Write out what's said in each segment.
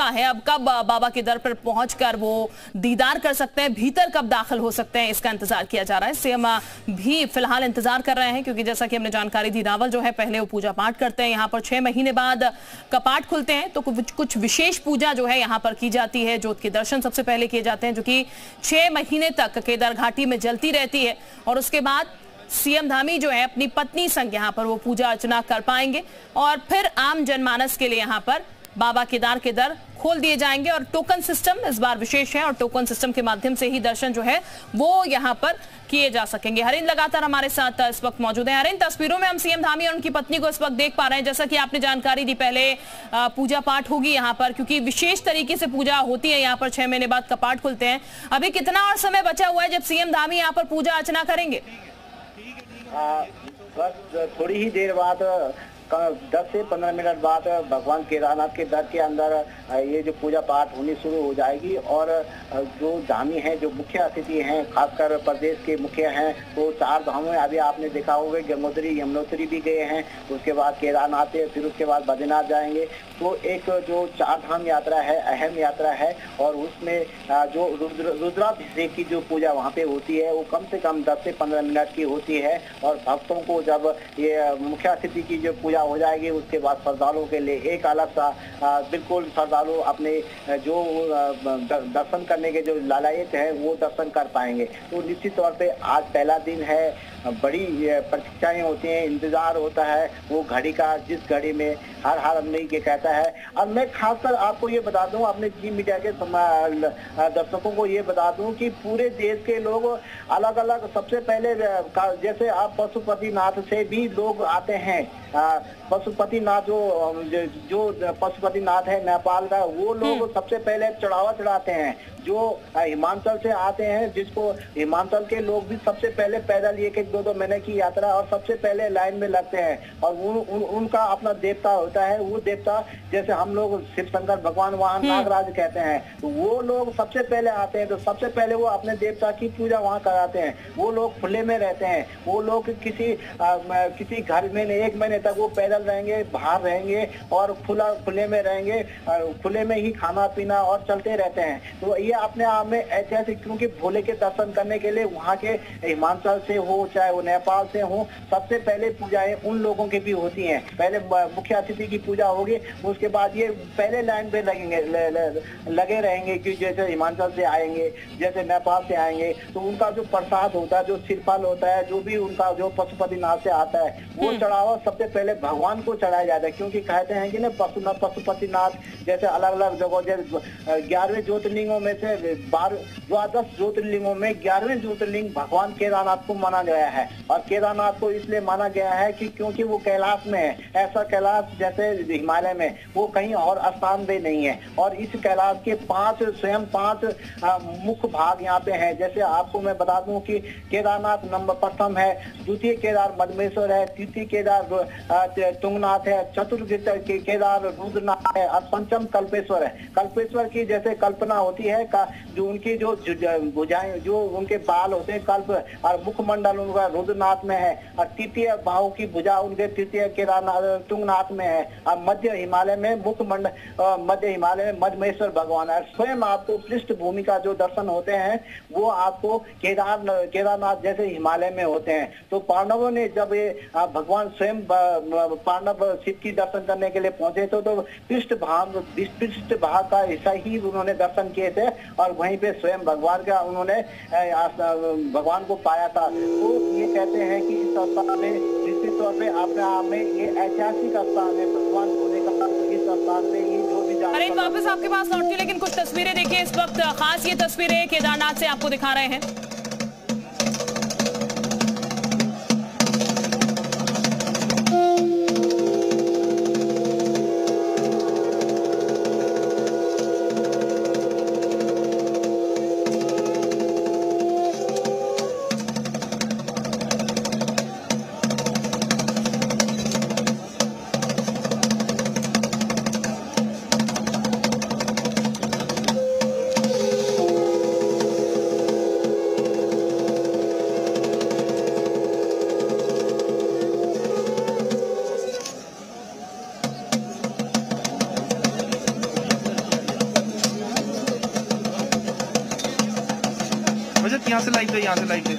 है अब कब बाबा के दर पर पहुंचकर वो दीदार कर सकते हैं, भीतर कब दाखिल हो सकते हैं, इसका इंतजार किया जा रहा है। सीएम भी फिलहाल इंतजार कर रहे हैं क्योंकि जैसा कि हमने जानकारी दी, रावल जो है पहले वो पूजा पाठ करते हैं, यहाँ पर 6 महीने बाद कपाट खुलते हैं तो कुछ विशेष पूजा जो है यहाँ पर की जाती है। ज्योत के दर्शन सबसे पहले किए जाते हैं जो कि 6 महीने तक केदार घाटी में जलती रहती है और उसके बाद सीएम धामी जो है अपनी पत्नी संग यहाँ पर वो पूजा अर्चना कर पाएंगे और फिर आम जनमानस के लिए यहाँ पर बाबा केदार के दर खोल दिए जाएंगे। और टोकन सिस्टम इस बार विशेष है और टोकन सिस्टम के माध्यम से ही दर्शन जो है वो यहाँ पर किए जा सकेंगे। हरिंद लगातार हमारे साथ इस वक्त मौजूद है। हरिंद, तस्वीरों में हम सीएम धामी और उनकी पत्नी को इस वक्त देख पा रहे हैं। जैसा कि आपने जानकारी दी, पहले पूजा पाठ होगी यहाँ पर क्योंकि विशेष तरीके से पूजा होती है यहाँ पर, 6 महीने बाद कपाट खुलते हैं। अभी कितना और समय बचा हुआ है जब सीएम धामी यहाँ पर पूजा अर्चना करेंगे? बस थोड़ी ही देर बाद 10 से 15 मिनट बाद भगवान केदारनाथ के दर के अंदर ये जो पूजा पाठ होनी शुरू हो जाएगी और जो धामी हैं, जो मुख्य अतिथि हैं, खासकर प्रदेश के मुखिया हैं, तो 4 धामों में अभी आपने देखा होगा गंगोत्री यमुनोत्री भी गए हैं, उसके बाद केदारनाथ है, फिर उसके बाद बद्रीनाथ जाएंगे। तो एक जो 4 धाम यात्रा है, अहम यात्रा है और उसमें जो रुद्राभिषेक की जो पूजा वहाँ पे होती है वो कम से कम 10 से 15 मिनट की होती है। और भक्तों को जब ये मुख्य अतिथि की जो पूजा हो जाएगी उसके बाद श्रद्धालुओं के लिए एक अलग सा बिल्कुल श्रद्धालु अपने जो दर्शन करने के जो लालायित है वो दर्शन कर पाएंगे। तो निश्चित तौर पे आज पहला दिन है, बड़ी प्रतीक्षाएं होती हैं, इंतजार होता है वो घड़ी का, जिस घड़ी में हर आदमी के कहता है। अब मैं खासकर आपको ये बता दूं, अपने जी मीडिया के दर्शकों को ये बता दूं कि पूरे देश के लोग अलग अलग, सबसे पहले जैसे आप पशुपतिनाथ से भी लोग आते हैं, पशुपतिनाथ जो पशुपतिनाथ है नेपाल का, वो लोग सबसे पहले चढ़ावा चढ़ाते हैं। जो हिमाचल से आते हैं, जिसको हिमाचल के लोग भी सबसे पहले पैदल 1-2 महीने की यात्रा और सबसे पहले लाइन में लगते हैं और उनका अपना देवता होता है। वो देवता जैसे हम लोग शिव शंकर भगवान वहाँ नागराज कहते हैं, तो वो लोग सबसे पहले आते हैं। तो सबसे पहले वो अपने देवता की पूजा वहाँ कराते हैं। वो लोग खुले में रहते हैं, वो लोग किसी घर में 1 महीने तक वो पैदल रहेंगे, बाहर रहेंगे और खुले में रहेंगे, खुले में ही खाना पीना और चलते रहते हैं। तो ये अपने आप में ऐतिहासिक, क्योंकि भोले के दर्शन करने के लिए वहाँ के हिमाचल से हो चाहे वो नेपाल से हो, सबसे पहले पूजाएं उन लोगों की भी होती हैं। पहले मुख्य अतिथि की पूजा होगी, उसके बाद ये पहले लाइन पे लगे रहेंगे कि जैसे हिमाचल से आएंगे, जैसे नेपाल से आएंगे, तो उनका जो प्रसाद होता है, जो सिरफल होता है, जो भी उनका जो पशुपतिनाथ से आता है, वो चढ़ावा सबसे पहले भगवान को चढ़ाया जाता है। क्योंकि कहते हैं कि ना पशुपतिनाथ जैसे अलग अलग जगह, जैसे 11वें ज्योतिर्लिंगों में से 12 ज्योतिर्लिंगों में 11वें ज्योतिर्लिंग भगवान केदारनाथ को माना गया है। और केदारनाथ को इसलिए माना गया है कि क्योंकि वो कैलाश में है। ऐसा कैलाश जैसे हिमालय में वो कहीं और स्थान भी नहीं है। और इस कैलाश के 5 मुख्य भाग यहाँ पे हैं। जैसे आपको मैं बता दूं कि केदारनाथ नंबर प्रथम है, द्वितीय केदार मधमेश्वर है, तृतीय केदार तुंगनाथ है, चतुर्थ केदार रुद्रनाथ है और पंचम कल्पेश्वर है। कल्पेश्वर की जैसे कल्पना होती है जो उनकी जो भुजाएं, जो उनके बाल होते हैं कल्प, और मुखमंडल उनका रुद्रनाथ में है और तृतीय बाहु की भुजा उनके तृतीय केदारनाथ तुंगनाथ में है। और मध्य हिमालय में मध्य हिमालय में मधमेश्वर भगवान है। स्वयं आपको पृष्ठभूमि का जो दर्शन होते हैं वो आपको केदारनाथ जैसे हिमालय में होते हैं। तो पांडवों ने जब ये भगवान स्वयं पांडव शिव की दर्शन करने के लिए पहुंचे तो पृष्ठभाग का हिस्सा ही उन्होंने दर्शन किए थे और वहीं पे स्वयं भगवान का उन्होंने भगवान को पाया था। तो ये कहते हैं कि इस स्थान में निश्चित तौर पे अपने आप में ये ऐतिहासिक स्थान है। भगवान भोले का इस स्थान में ही जो भी अरे वापस आपके पास लौटती, लेकिन कुछ तस्वीरें देखिए इस वक्त, खास ये तस्वीरें केदारनाथ से आपको दिखा रहे हैं। यहाँ से लाइक दे, यहाँ से लाइक दे।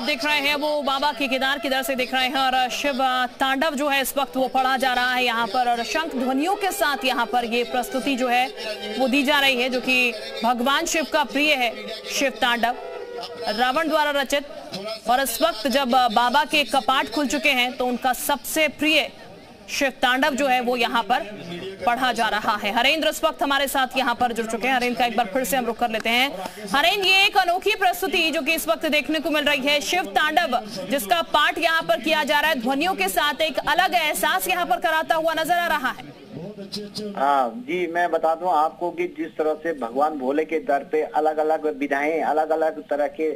दिख रहे हैं वो बाबा के केदार की दर से दिख रहे हैं और शिव तांडव जो है इस वक्त वो पढ़ा जा रहा है यहाँ पर और शंख ध्वनियों के साथ यहाँ पर ये प्रस्तुति जो है वो दी जा रही है जो कि भगवान शिव का प्रिय है। शिव तांडव रावण द्वारा रचित और इस वक्त जब बाबा के कपाट खुल चुके हैं तो उनका सबसे प्रिय शिव तांडव जो है वो यहाँ पर पढ़ा जा रहा है। हरेंद्र इस वक्त हमारे साथ यहाँ पर जुड़ चुके हैं। हरेंद्र का एक बार फिर से हम रुख कर लेते हैं। हरेंद्र, ये एक अनोखी प्रस्तुति जो कि इस वक्त देखने को मिल रही है, शिव तांडव जिसका पाठ यहाँ पर किया जा रहा है, ध्वनियों के साथ एक अलग एहसास यहाँ पर कराता हुआ नजर आ रहा है। हाँ जी, मैं बता दूं आपको कि जिस तरह से भगवान भोले के दर पे अलग अलग विधाएं, अलग अलग तरह के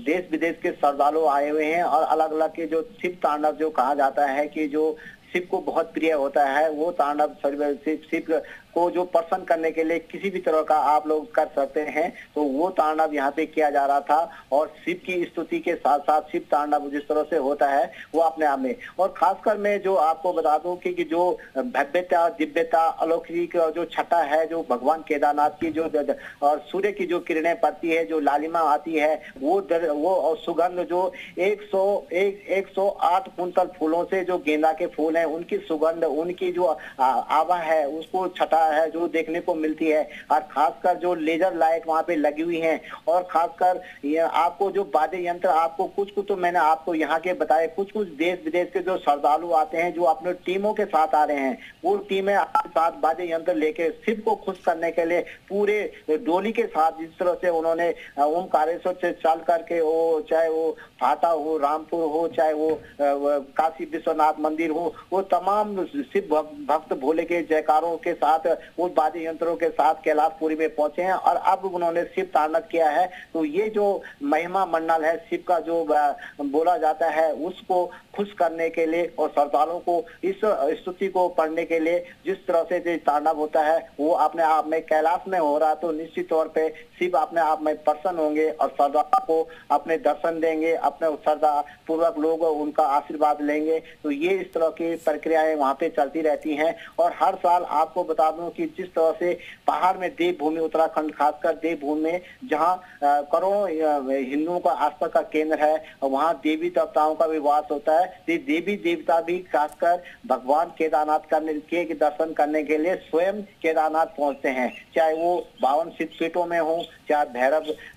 देश विदेश के श्रद्धालु आए हुए हैं और अलग अलग के जो शिव तांडव जो कहा जाता है कि जो शिव को बहुत प्रिय होता है, वो तांडव शिव को जो प्रसन्न करने के लिए किसी भी तरह का आप लोग कर सकते हैं, तो वो तांडव यहाँ पे किया जा रहा था। और शिव की स्तुति के साथ साथ शिव तांडव जिस तरह से होता है वो अपने आप में, और खासकर मैं जो आपको बता दूं कि जो भव्यता, दिव्यता, अलौकिक जो छटा है जो भगवान केदारनाथ की जो और सूर्य की जो किरणें पड़ती है, जो लालिमा आती है, वो और सुगंध जो 108 कुंतल फूलों से जो गेंदा के फूल हैं उनकी सुगंध, उनकी जो आभा है उसको छटा है जो देखने को मिलती है। और खासकर जो लेजर लाइट वहां पे लगी हुई हैं और खासकर आपको जो वाद्य यंत्र, आपको कुछ तो मैंने आपको यहाँ के बताए, कुछ देश विदेश के जो श्रद्धालु आते हैं जो अपने टीमों के साथ आ रहे हैं, वो टीमें आपके साथ वाद्य यंत्र लेके शिव को खुश करने के लिए पूरे डोली के साथ जिस तरह से उन्होंने ओमकारेश्वर से चल करके वो चाहे वो फाटा हो, रामपुर हो, चाहे वो काशी विश्वनाथ मंदिर हो, वो तमाम शिव भक्त भोले के जयकारों के साथ वो वाद्य यंत्रों के साथ कैलाशपुरी में पहुंचे हैं और अब उन्होंने शिव तांडव किया है। तो ये जो महिमा मंडल है शिव का जो बोला जाता है उसको खुश करने के लिए और श्रद्धालुओं को इस स्तुति को पढ़ने के लिए जिस तरह से जो तांडव होता है वो अपने आप में कैलाश में हो रहा, तो निश्चित तौर पे शिव अपने आप में प्रसन्न होंगे और श्रद्धालुओं को अपने दर्शन देंगे, अपने श्रद्धा पूर्वक लोग उनका आशीर्वाद लेंगे। तो ये इस तरह की प्रक्रियाएं वहां पे चलती रहती हैं। और हर साल आपको बता दूं कि जिस तरह से पहाड़ में देवभूमि उत्तराखंड, खासकर देवभूमि में जहाँ करोड़ों हिंदुओं का आस्था का केंद्र है, वहाँ देवी देवताओं का भी वास होता है। देवी देवता भी खासकर भगवान केदारनाथ के दर्शन करने के लिए स्वयं केदारनाथ पहुंचते हैं, चाहे वो 52 सिद्धपीठों में हो, चाहे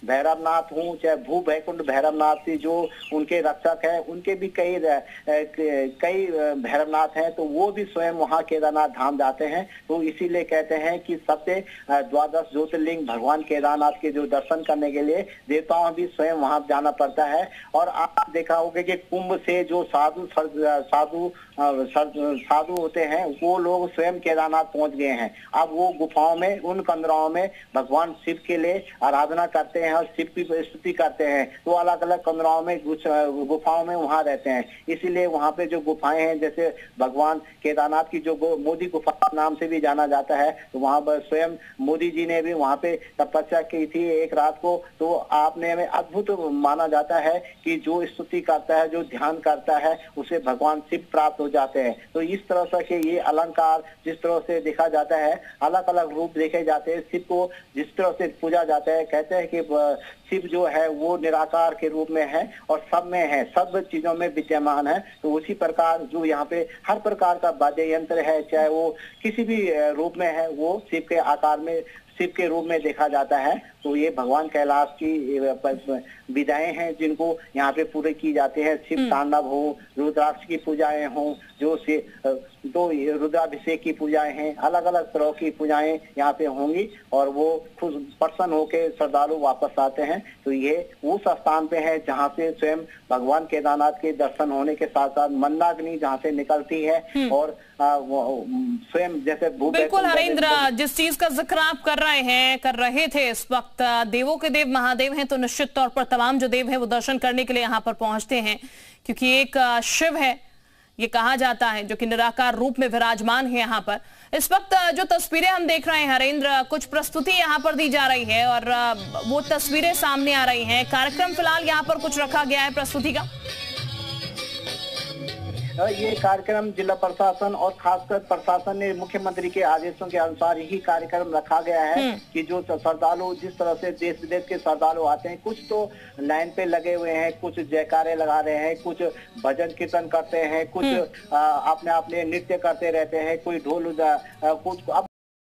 भैरवनाथ हूँ, चाहे भू वैकुंठ भैरवनाथ जी जो उनके रक्षक है, उनके भी कई भैरवनाथ हैं, तो वो भी स्वयं वहाँ केदारनाथ धाम जाते हैं। तो इसीलिए कहते हैं कि सबसे 12 ज्योतिर्लिंग भगवान केदारनाथ के जो दर्शन करने के लिए देवताओं भी स्वयं वहां जाना पड़ता है। और आप देखा होगा कि कुंभ से जो साधु होते हैं वो लोग स्वयं केदारनाथ पहुंच गए हैं। अब वो गुफाओं में, उन कंदराओं में भगवान शिव के लिए आराधना करते हैं और शिव की स्तुति करते हैं। तो अलग अलग कंदराओं में, गुफाओं में वहां रहते हैं। इसीलिए वहां पे जो गुफाएं हैं, जैसे भगवान केदारनाथ की जो मोदी गुफा नाम से भी जाना जाता है, तो वहां पर स्वयं मोदी जी ने भी वहां पे तपस्या की थी एक रात को। तो आपने में अद्भुत माना जाता है कि जो स्तुति करता है, जो ध्यान करता है, उसे भगवान शिव प्राप्त हो जाते हैं। तो इस तरह से ये अलंकार जिस तरह से देखा जाता है, अलग अलग रूप देखे जाते हैं। शिव को जिस तरह से पूजा जाता है, कहते हैं कि शिव जो है वो निराकार के रूप में है और सब में है, सब चीजों में विद्यमान है। तो उसी प्रकार जो यहाँ पे हर प्रकार का वाद्य यंत्र है, चाहे वो किसी भी रूप में है, वो शिव के आकार में, शिव के रूप में देखा जाता है। तो ये भगवान कैलाश की विधाएं हैं जिनको यहाँ पे पूरे की जाती है। शिव तांडव हो, रुद्राक्ष की पूजाएं हो, जो से तो रुद्राभिषेक की पूजाएं हैं, अलग अलग तरह की पूजाएं यहाँ पे होंगी और वो खुद प्रसन्न होकर श्रद्धालु वापस आते हैं। तो ये उस स्थान पे है जहाँ से स्वयं भगवान केदारनाथ के दर्शन होने के साथ साथ मंदाग्नि जहाँ से निकलती है और स्वयं जैसे बिल्कुल हरेंद्र, जिस चीज का जिक्र आप कर रहे थे इस वक्त, देवों के देव महादेव हैं, तो निश्चित तौर पर तमाम जो देव हैं वो दर्शन करने के लिए यहाँ पर पहुंचते हैं, क्योंकि एक शिव है ये कहा जाता है जो कि निराकार रूप में विराजमान है यहाँ पर। इस वक्त जो तस्वीरें हम देख रहे हैं हरेंद्र, कुछ प्रस्तुति यहाँ पर दी जा रही है और वो तस्वीरें सामने आ रही हैं। कार्यक्रम फिलहाल यहाँ पर कुछ रखा गया है प्रस्तुति का? ये कार्यक्रम जिला प्रशासन और खासकर प्रशासन ने मुख्यमंत्री के आदेशों के अनुसार ही कार्यक्रम रखा गया है कि जो श्रद्धालु जिस तरह से देश विदेश के श्रद्धालु आते हैं, कुछ तो लाइन पे लगे हुए हैं, कुछ जयकारे लगा रहे हैं, कुछ भजन कीर्तन करते हैं, कुछ अपने अपने नृत्य करते रहते हैं, कोई ढोल कुछ अब